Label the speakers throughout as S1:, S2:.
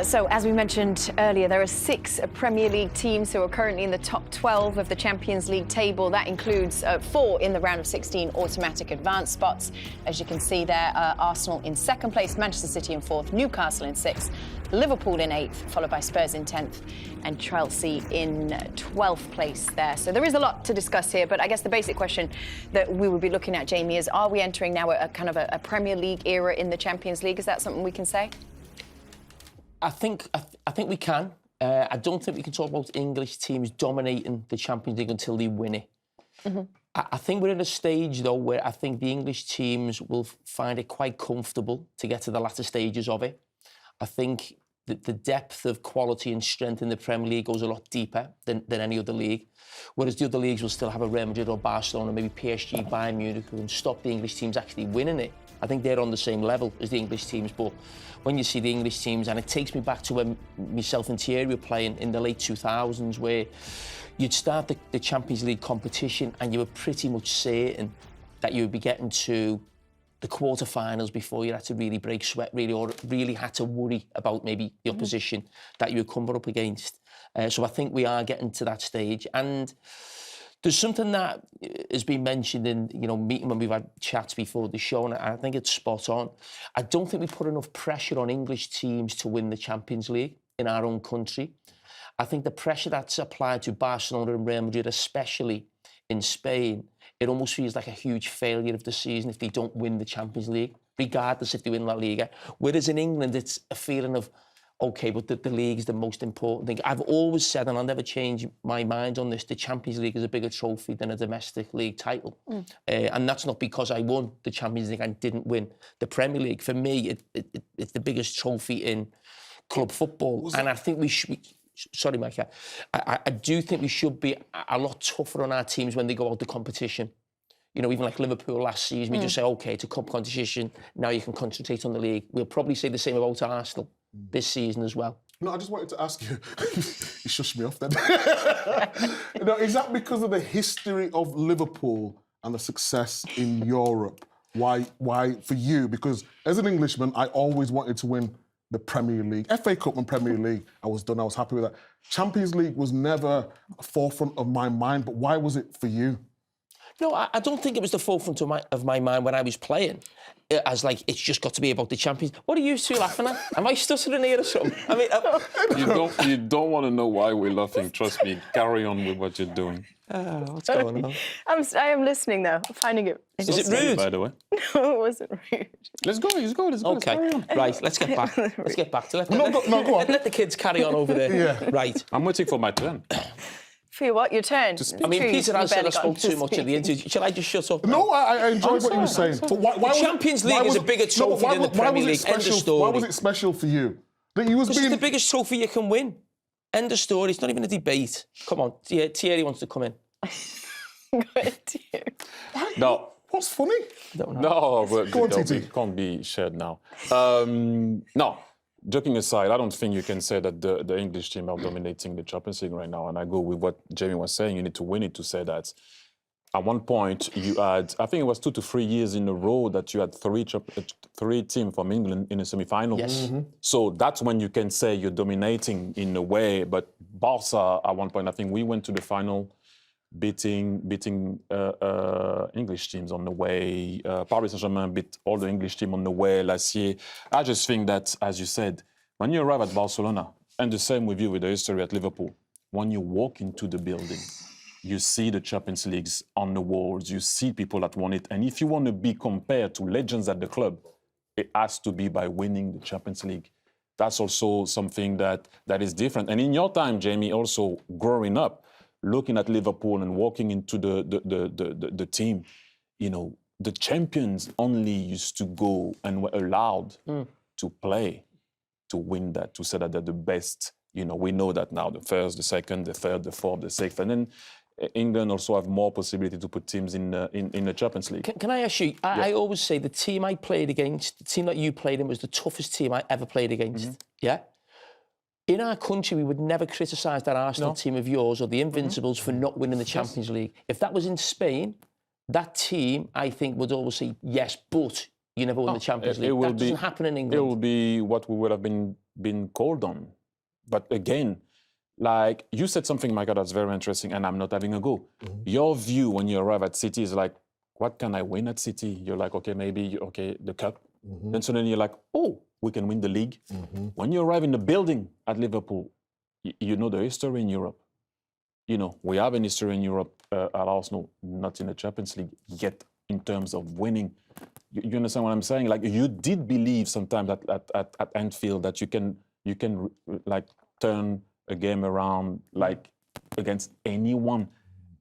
S1: So, as we mentioned earlier, there are 6 Premier League teams who are currently in the top 12 of the Champions League table. That includes 4 in the round of 16 automatic advance spots. As you can see there, Arsenal in 2nd place, Manchester City in 4th, Newcastle in 6th, Liverpool in 8th, followed by Spurs in 10th, and Chelsea in 12th place there. So there is a lot to discuss here, but I guess the basic question that we would be looking at, Jamie, is are we entering now a kind of a Premier League era in the Champions League? Is that something we can say?
S2: I think we can. I don't think we can talk about English teams dominating the Champions League until they win it. Mm-hmm. I think we're in a stage, though, where I think the English teams will find it quite comfortable to get to the latter stages of it. I think that the depth of quality and strength in the Premier League goes a lot deeper than any other league, whereas the other leagues will still have a Real Madrid or Barcelona, maybe PSG, Bayern Munich, who can stop the English teams actually winning it. I think they're on the same level as the English teams, but when you see the English teams, and it takes me back to when myself and Thierry were playing in the late 2000s, where you'd start the Champions League competition and you were pretty much certain that you would be getting to the quarterfinals before you had to really break sweat, or really had to worry about maybe the opposition that you would come up against. So I think we are getting to that stage. And there's something that has been mentioned in, meeting when we've had chats before the show, and I think it's spot on. I don't think we put enough pressure on English teams to win the Champions League in our own country. I think the pressure that's applied to Barcelona and Real Madrid, especially in Spain, it almost feels like a huge failure of the season if they don't win the Champions League, regardless if they win La Liga. Whereas in England, it's a feeling of, OK, but the league is the most important thing. I've always said, and I'll never change my mind on this, the Champions League is a bigger trophy than a domestic league title. And that's not because I won the Champions League and didn't win the Premier League. For me, it's the biggest trophy in club football. And I think we should... Sorry, Micah. I do think we should be a lot tougher on our teams when they go out the competition. Even like Liverpool last season, we just say, OK, it's a cup competition, now you can concentrate on the league. We'll probably say the same about Arsenal this season as well.
S3: No, I just wanted to ask you, you shushed me off then. Is that because of the history of Liverpool and the success in Europe? Why for you? Because as an Englishman, I always wanted to win the Premier League. FA Cup and Premier League, I was done, I was happy with that. Champions League was never a forefront of my mind, but why was it for you?
S2: No, I don't think it was the forefront of my mind when I was playing. As like, it's just got to be about the Champions. What are you two laughing at? Am I stuttering here or something? I mean,
S4: you don't want to know why we're laughing. Trust me. Carry on with what you're doing.
S2: What's going on?
S1: I am listening now. I'm finding it.
S2: Is it rude?
S4: By the way.
S1: No, it wasn't rude.
S4: Let's go.
S2: Okay, right. Let's get back. Let's get back to
S3: go on.
S2: Let the kids carry on over there.
S3: Yeah.
S2: Right.
S4: I'm waiting for my turn.
S1: For you what? Your turn?
S2: I mean, Peter has said I spoke too much at the interview. Shall I just shut up?
S3: No, I enjoyed what you were saying. But
S2: why the Champions League is a bigger trophy than the Premier League. End of story.
S3: Why was it special for you?
S2: It's the biggest trophy you can win. End of story. It's not even a debate. Come on, Thierry wants to come in.
S1: Go ahead, Thierry.
S4: No.
S3: What's funny?
S4: No, but
S3: Go on, TT.
S4: Can't be shared now. No. Joking aside, I don't think you can say that the English team are dominating the Champions League right now. And I go with what Jamie was saying. You need to win it to say that. At one point, you had, I think it was 2 to 3 years in a row that you had three teams from England in a semi-final.
S2: Yes. Mm-hmm.
S4: So that's when you can say you're dominating in a way. But Barca, at one point, I think we went to the final beating English teams on the way. Paris Saint-Germain beat all the English team on the way last year. I just think that, as you said, when you arrive at Barcelona, and the same with you with the history at Liverpool, when you walk into the building, you see the Champions Leagues on the walls, you see people that won it, and if you want to be compared to legends at the club, it has to be by winning the Champions League. That's also something that is different. And in your time, Jamie, also growing up, looking at Liverpool and walking into the team, the champions only used to go and were allowed to play to win that, to say that they're the best. We know that now, the first, the second, the third, the fourth, the sixth. And then England also have more possibility to put teams in the Champions League.
S2: Can I ask you, I always say the team I played against, the team that you played in was the toughest team I ever played against. Yeah? In our country, we would never criticise that Arsenal team of yours or the Invincibles for not winning the Champions League. If that was in Spain, that team, I think, would always say, yes, but you never won the Champions League. That doesn't happen in England.
S4: It will be what we would have been called on. But again, like you said something, Micah, that's very interesting, and I'm not having a go. Your view when you arrive at City is like, what can I win at City? You're like, okay, maybe, okay, the cup. Then suddenly you're like, oh, we can win the league. When you arrive in the building at Liverpool, you know the history in Europe. You know, we have an history in Europe at Arsenal, not in the Champions League yet in terms of winning. You understand what I'm saying? Like, you did believe sometimes at Anfield that you can like turn a game around like against anyone.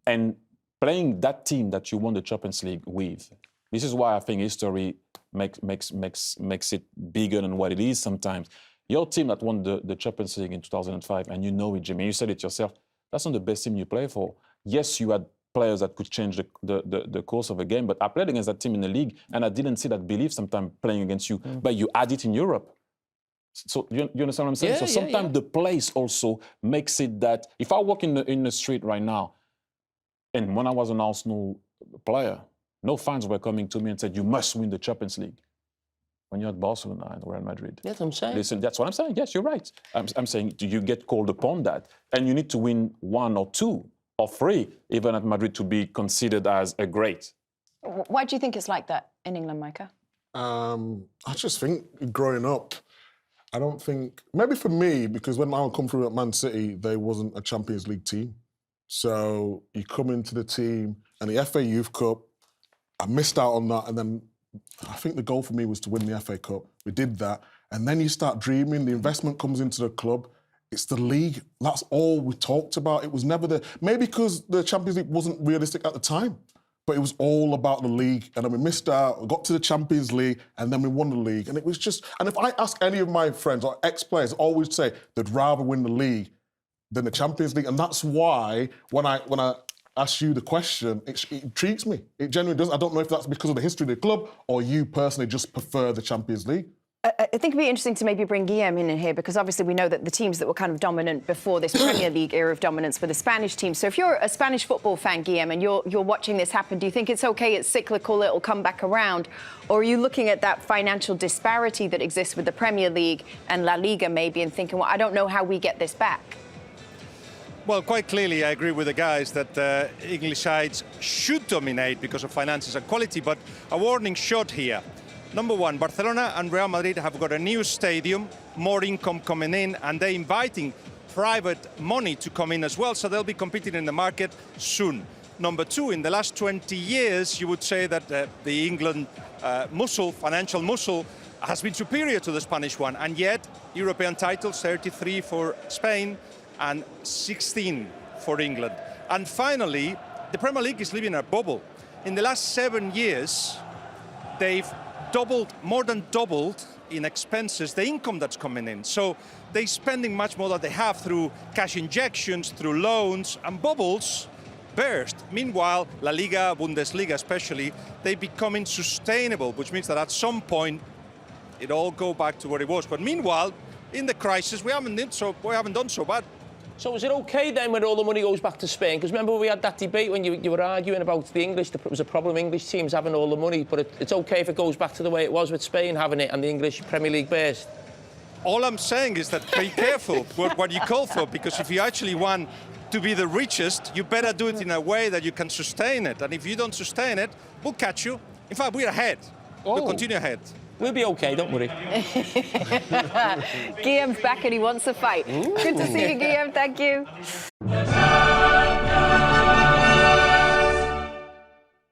S4: And playing that team that you won the Champions League with, this is why I think history makes it bigger than what it is sometimes. Your team that won the Champions League in 2005, and you know it, Jimmy, you said it yourself, that's not the best team you play for. Yes, you had players that could change the course of a game, but I played against that team in the league, and I didn't see that belief sometimes playing against you, but you had it in Europe. So you understand what I'm saying?
S2: Yeah,
S4: so sometimes the place also makes it that if I walk in the street right now, and when I was an Arsenal player, no fans were coming to me and said, you must win the Champions League. When you're at Barcelona and Real Madrid.
S2: That's what I'm saying.
S4: Listen, that's what I'm saying. Yes, you're right. I'm saying, do you get called upon that? And you need to win 1 or 2 or 3, even at Madrid, to be considered as a great.
S1: Why do you think it's like that in England, Micah?
S3: I just think growing up, I don't think, maybe for me, because when I come through at Man City, there wasn't a Champions League team. So you come into the team and the FA Youth Cup, I missed out on that, and then I think the goal for me was to win the FA Cup. We did that. And then you start dreaming, the investment comes into the club. It's the league. That's all we talked about. It was never maybe because the Champions League wasn't realistic at the time, but it was all about the league. And then we missed out, we got to the Champions League, and then we won the league. And it was just, and if I ask any of my friends or ex-players, always say they'd rather win the league than the Champions League. And that's why when I ask you the question, it intrigues me. It genuinely does. I don't know if that's because of the history of the club or you personally just prefer the Champions League.
S1: I think it'd be interesting to maybe bring Guillem in here, because obviously we know that the teams that were kind of dominant before this Premier League era of dominance were the Spanish teams. So if you're a Spanish football fan, Guillem, and you're watching this happen, do you think it's okay, it's cyclical, it'll come back around? Or are you looking at that financial disparity that exists with the Premier League and La Liga maybe and thinking, well, I don't know how we get this back?
S5: Well, quite clearly, I agree with the guys that English sides should dominate because of finances and quality, but a warning shot here. Number one, Barcelona and Real Madrid have got a new stadium, more income coming in, and they're inviting private money to come in as well, so they'll be competing in the market soon. Number two, in the last 20 years, you would say that the England financial muscle, has been superior to the Spanish one, and yet European titles, 33 for Spain, and 16 for England. And finally, the Premier League is living in a bubble. In the last 7 years, they've more than doubled in expenses, the income that's coming in. So they're spending much more than they have through cash injections, through loans, and bubbles burst. Meanwhile, La Liga, Bundesliga especially, they're becoming sustainable, which means that at some point, it all go back to where it was. But meanwhile, in the crisis, we haven't done so bad.
S2: So is it okay then when all the money goes back to Spain? Because remember we had that debate when you were arguing about the English, it was a problem English teams having all the money, but it's okay if it goes back to the way it was with Spain having it and the English Premier League burst?
S5: All I'm saying is that be careful what you call for, because if you actually want to be the richest, you better do it in a way that you can sustain it. And if you don't sustain it, we'll catch you. In fact, we're ahead. We'll continue ahead.
S2: We'll be okay, don't worry.
S1: Guillem's back and he wants a fight. Good to see you, Guillem. Thank you.